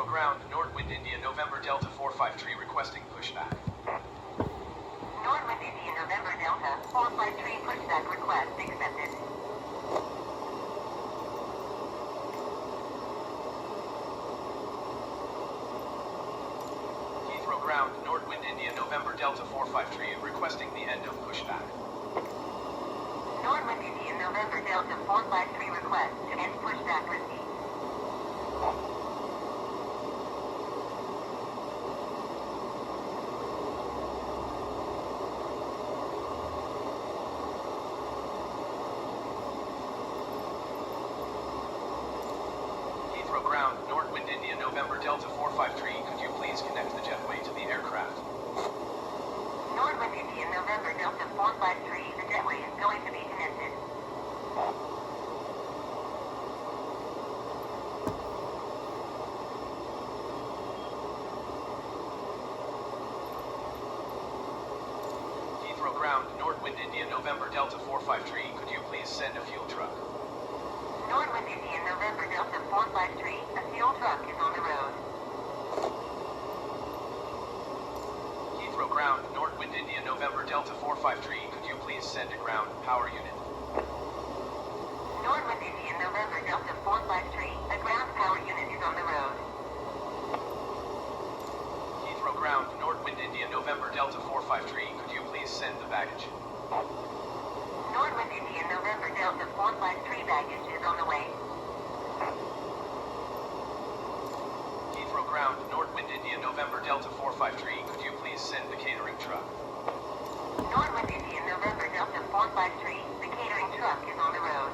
Heathrow ground, Nordwind India, November Delta 453 requesting pushback. Nordwind India, November Delta 453 pushback request accepted. Heathrow ground, Nordwind India, November Delta 453 requesting the end of pushback. Nordwind India, November Delta 453 request to end pushback received. Heathrow ground, Nordwind India, November Delta 453, could you please connect the jetway to the aircraft? Nordwind India, November Delta 453, the jetway is going to be connected. Heathrow ground, Nordwind India, November Delta 453, could you please send a fuel truck? Nordwind India, November Delta 453, a fuel truck is on the road. Heathrow ground, Nordwind India, November Delta 453, could you please send a ground power unit? Nordwind India, November Delta 453, a ground power unit is on the road. Heathrow ground, Nordwind India, November Delta 453, could you please send the baggage? Nordwind India, November Delta 453, baggage is on the way. Heathrow ground, Nordwind India, November Delta 453, could you please send the catering truck? Nordwind India, November Delta 453, the catering truck is on the road.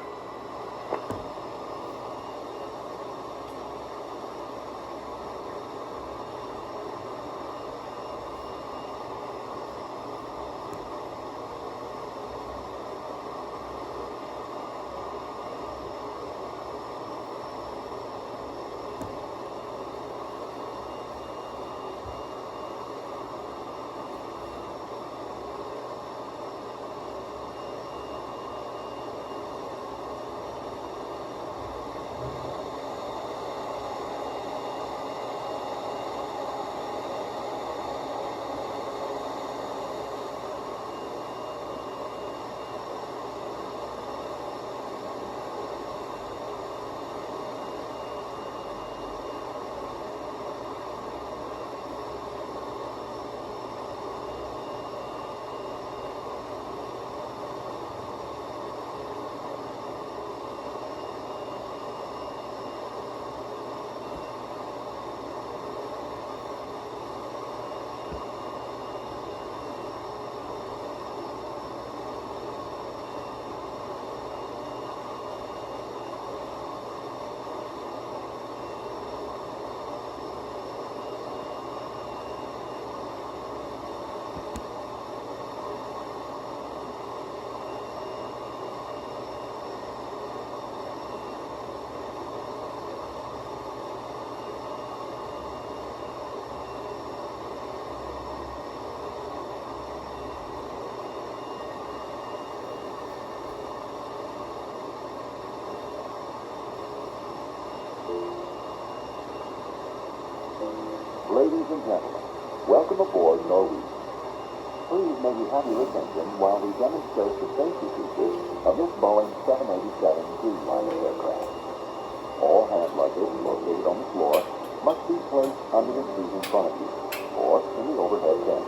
Ladies and gentlemen, welcome aboard Nordwind. Please may we have your attention while we demonstrate the safety features of this Boeing 787 Dreamliner aircraft. All hand luggage located on the floor must be placed under the seat in front of you, or in the overhead bin.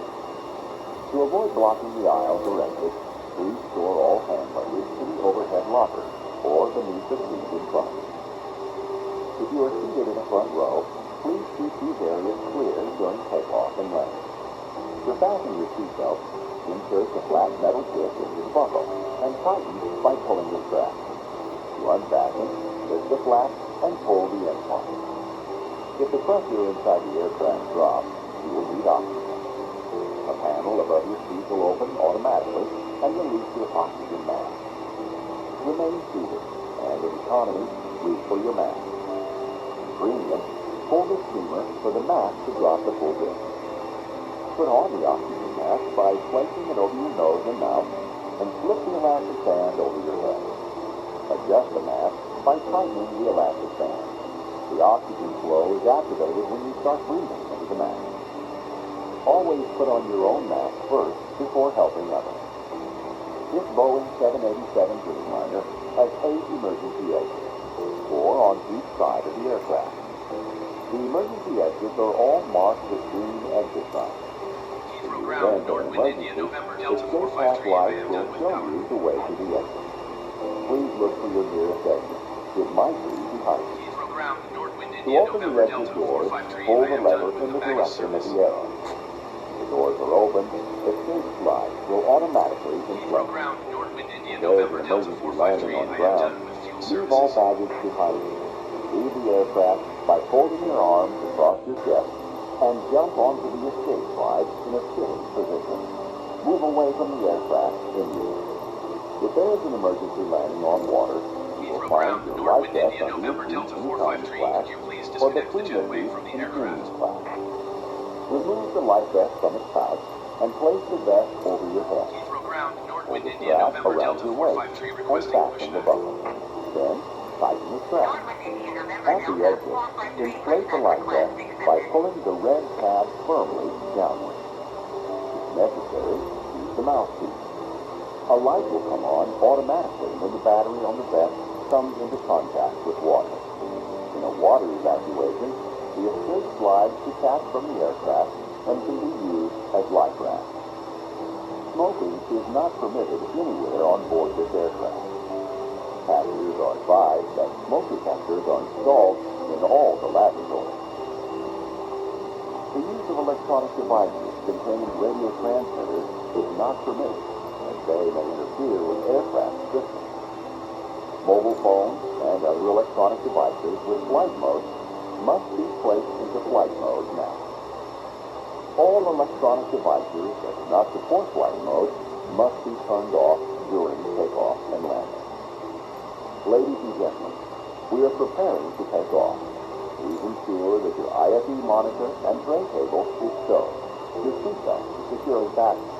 To avoid blocking the aisles or exits, please store all hand luggage in the overhead locker, or beneath the seat in front of you. If you are seated in the front row, please keep these areas clear during takeoff and landing. To fasten your seatbelt, insert the flat metal tip into the buckle and tighten by pulling the strap. To unfasten, lift the flap and pull the end pocket. If the pressure inside the aircraft drops, you will need oxygen. A panel above your seat will open automatically and release your oxygen mask. Remain seated, and in economy, reach for your mask. In premium, pull the streamer for the mask to drop the full bit. Put on the oxygen mask by placing it over your nose and mouth and slip the elastic band over your head. Adjust the mask by tightening the elastic band. The oxygen flow is activated when you start breathing into the mask. Always put on your own mask first before helping others. This Boeing 787 Dreamliner has 8 emergency exits, 4 on each side of the aircraft. The emergency exits are all marked with green exit signs. Heathrow ground, Nordwind, India, November, Delta Escape 453. path You may lights have will done with show power. you the way to the exit. Please look for your nearest exit. It might be behind you. Heathrow ground, Nordwind, To India, open the November, exit Delta doors, 453. You pull may the have lever done with in the the baggage direction of service. the arrow. The doors are open, escape slides will automatically Heathrow inflate. ground, Nordwind, India, There's November, an Delta emergency landing 453. on I have ground. done with fuel Leave all services. baggage behind you. Leave the aircraft by folding your arms across your chest and jump onto the escape slide in a sitting position. Move away from the aircraft immediately. If there is an emergency landing on water, you will Heathrow find ground, your life Nordwind, vest India, under your November, seat Delta in economy 453. class Could you please or the disconnect the jetway premium from the in aircraft? business class. Remove the life vest from its pouch and place the vest over your head. Heathrow ground, Pull Nordwind, the India, strap November, around Delta your waist 453. and Requesting fasten the pushback. buckle. Then, tighten the strap. Nordwind, India, November, At the Delta exit, 453. inflate the life vest by pulling the red tab firmly downward. If necessary, use the mouthpiece. A light will come on automatically when the battery on the vest comes into contact with water. In a water evacuation, the escape slides detach from the aircraft and can be used as life rafts. Smoking is not permitted anywhere on board this aircraft. Passengers are advised that smoke detectors are installed in all the lavatories. The use of electronic devices containing radio transmitters is not permitted, as they may interfere with aircraft systems. Mobile phones and other electronic devices with flight mode must be placed into flight mode now. All electronic devices that do not support flight mode must be turned off during takeoff and landing. Ladies and gentlemen, we are preparing to take off. Please ensure that your IFE monitor and tray table is stowed. Your seatbelt is securely fastened.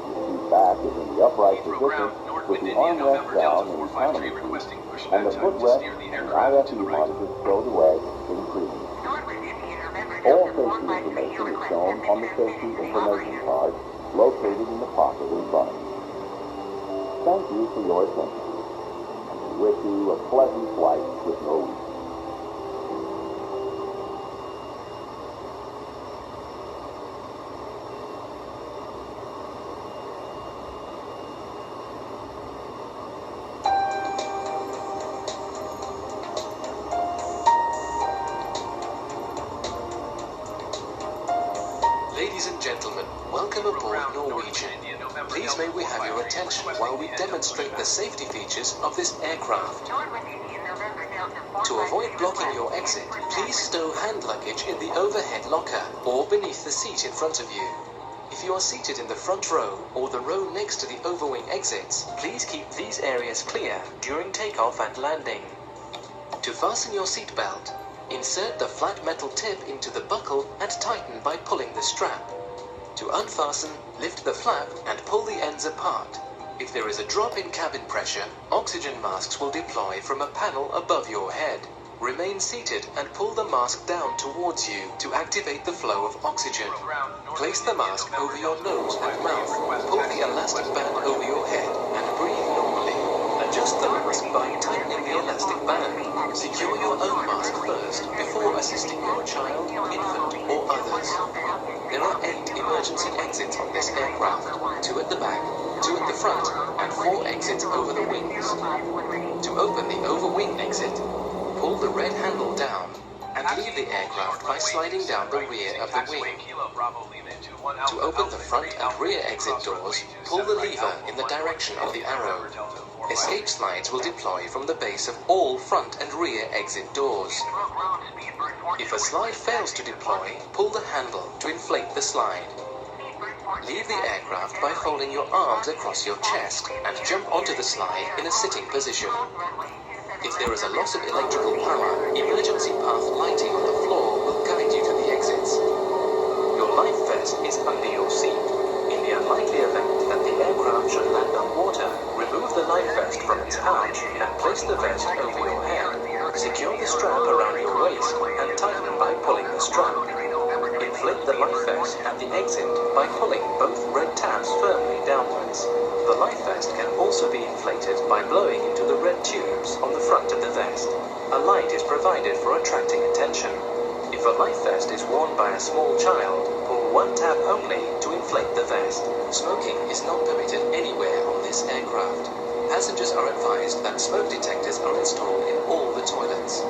Your seat back is in the upright Heathrow position ground, with Nordwind, the India, armrest November, Delta down in 453. economy seat Requesting and pushback the time to footrest steer the and aircraft to IFE the right. monitor stowed away in green. Nordwind, India, November, All Delta safety 453. information is Request shown on the transmission safety to the information operator. card located in the pocket in front of you. Thank you for your attention. We wish you a pleasant flight with Nordwind. Ladies and gentlemen, welcome aboard Norwegian. Please may we have your attention while we demonstrate the safety features of this aircraft. Nordwind, India, November, Delta 453. To avoid blocking your exit, please stow hand luggage in the overhead locker or beneath the seat in front of you. If you are seated in the front row or the row next to the overwing exits, please keep these areas clear during takeoff and landing. To fasten your seatbelt, insert the flat metal tip into the buckle and tighten by pulling the strap. To unfasten, lift the flap and pull the ends apart. If there is a drop in cabin pressure, oxygen masks will deploy from a panel above your head. Remain seated and pull the mask down towards you to activate the flow of oxygen. Place the mask over your nose and mouth. Pull the elastic band over your head and breathe normally. Adjust the mask by tightening the elastic band. Secure your own mask first before assisting your child, infant, or others. There are 8 emergency exits on this aircraft, 2 at the back, 2 at the front, and 4 exits over the wings. To open the overwing exit, pull the red handle down and leave the aircraft by sliding down the rear of the wing. To open the front and rear exit doors, pull the lever in the direction of the arrow. Escape slides will deploy from the base of all front and rear exit doors. If a slide fails to deploy, pull the handle to inflate the slide. Leave the aircraft by folding your arms across your chest and jump onto the slide in a sitting position. If there is a loss of electrical power, emergency path lighting on the floor will guide you to the exits. Your life vest is under your seat. In the unlikely event that the aircraft should land on water, remove the life vest from its pouch and place the vest over your head. Secure the strap around your waist pulling the strap. Inflate the life vest at the exit by pulling both red tabs firmly downwards. The life vest can also be inflated by blowing into the red tubes on the front of the vest. A light is provided for attracting attention. If a life vest is worn by a small child, pull one tab only to inflate the vest. Smoking is not permitted anywhere on this aircraft. Passengers are advised that smoke detectors are installed in all the toilets.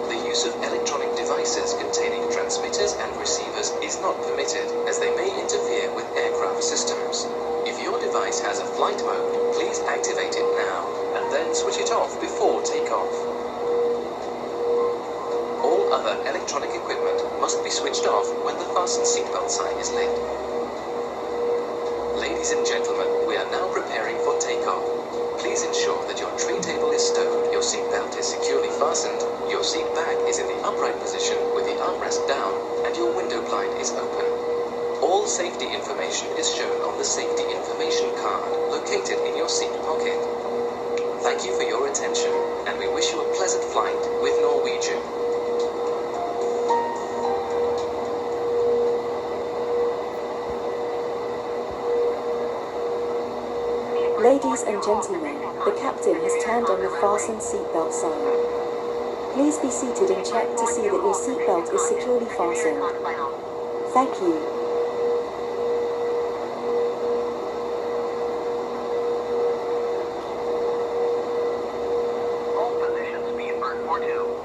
The use of electronic devices containing transmitters and receivers is not permitted, as they may interfere with aircraft systems. If your device has a flight mode, please activate it now, and then switch it off before takeoff. All other electronic equipment must be switched off when the fasten seatbelt sign is lit. Ladies and gentlemen, we are now preparing for takeoff. Please ensure that your tray table is stowed, your seatbelt is securely fastened, your seat back is in the upright position with the armrest down, and your window blind is open. All safety information is shown on the safety information card located in your seat pocket. Thank you for your attention, and we wish you a pleasant flight with Norwegian. Ladies and gentlemen, the captain has turned on the fasten seatbelt sign. Please be seated and check to see that your seatbelt is securely fastened. Thank you. Hold position, speed bird 42.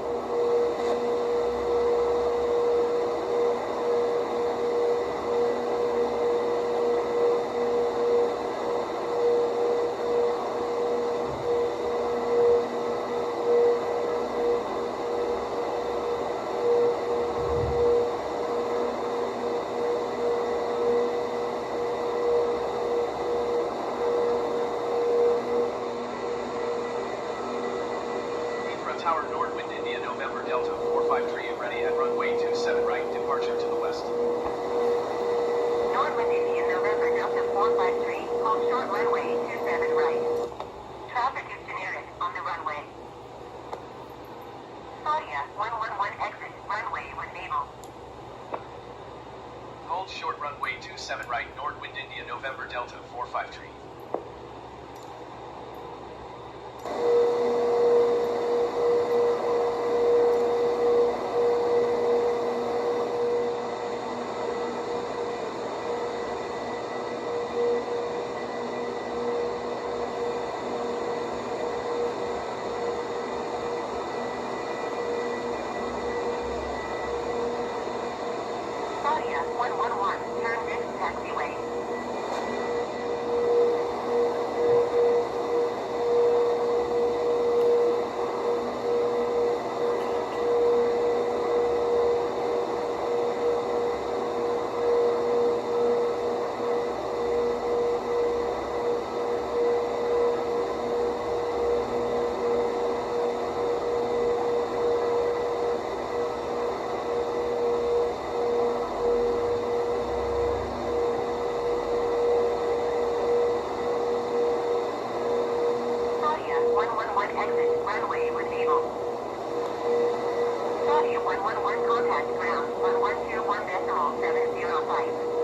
Heathrow Tower, Nordwind, India, November, Delta 453, ready at runway 27 right, departure to the west. Nordwind, India, November, Delta 453, hold short runway 27 right. Traffic is generic on the runway. Claudia, 111 exit, runway with naval. Hold short runway 27 right, Nordwind, India, November, Delta 453. Claudia, 111, turn this taxiway. Claudia, 111 exit, runway with naval. Claudia, 111 contact ground, 1121.705.